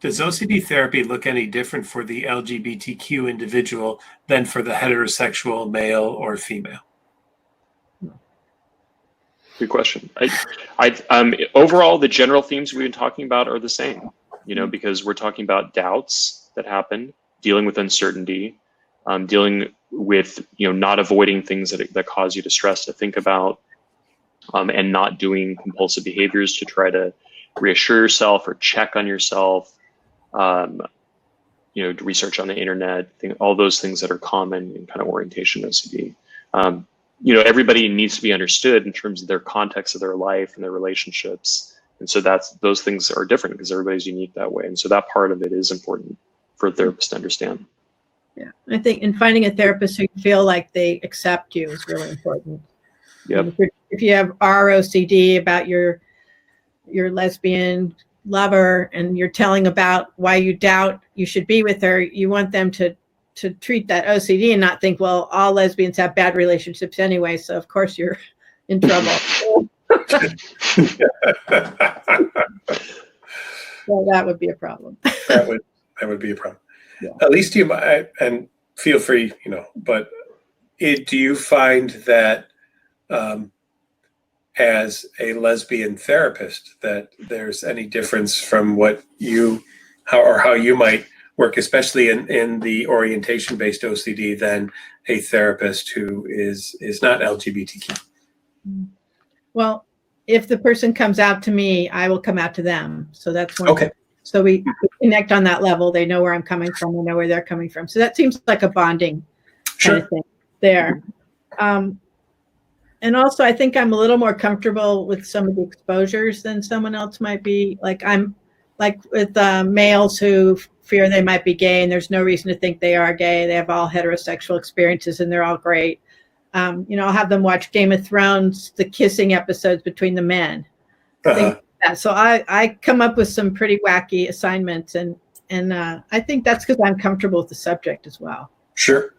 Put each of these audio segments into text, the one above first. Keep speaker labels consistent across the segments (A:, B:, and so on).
A: Does OCD therapy look any different for the LGBTQ individual than for the heterosexual male or female?
B: Good question. Overall, the general themes we've been talking about are the same, because we're talking about doubts that happen, dealing with uncertainty, dealing with, not avoiding things that cause you distress to think about, and not doing compulsive behaviors to try to reassure yourself or check on yourself, research on the internet, all those things that are common in kind of orientation OCD. Everybody needs to be understood in terms of their context of their life and their relationships. And so those things are different because everybody's unique that way. And so that part of it is important for therapists to understand.
C: Yeah, I think in finding a therapist who you feel like they accept you is really important.
B: Yep.
C: If you have ROCD about your lesbian lover and you're telling about why you doubt you should be with her, you want them to treat that OCD and not think, well, all lesbians have bad relationships anyway, so of course you're in trouble. Well, that would be a problem.
A: that would be a problem.
C: Yeah.
A: At least you might, and feel free, but do you find that as a lesbian therapist that there's any difference from how you might work, especially in the orientation-based OCD, than a therapist who is not LGBTQ?
C: Well, if the person comes out to me, I will come out to them. So that's one.
A: Okay.
C: So we connect on that level. They know where I'm coming from. I know where they're coming from. So that seems like a bonding kind of thing there. And also, I think I'm a little more comfortable with some of the exposures than someone else might be. Like with males who fear they might be gay, and there's no reason to think they are gay. They have all heterosexual experiences, and they're all great. I'll have them watch Game of Thrones, the kissing episodes between the men. So I come up with some pretty wacky assignments, and I think that's because I'm comfortable with the subject as well.
A: Sure.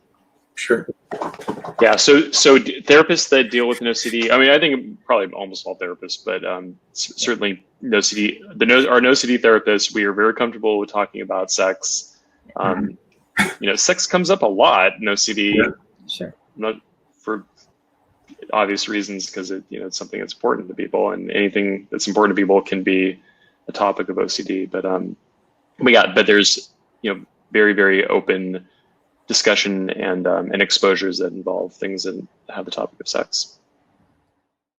B: Yeah. So therapists that deal with an OCD, I think probably almost all therapists, but certainly NOCD, our NOCD therapists, we are very comfortable with talking about sex. Sex comes up a lot in OCD.
C: Yeah, sure.
B: Not for obvious reasons, because it's something that's important to people, and anything that's important to people can be a topic of OCD. But there's very, very open discussion and exposures that involve things that have the topic of sex.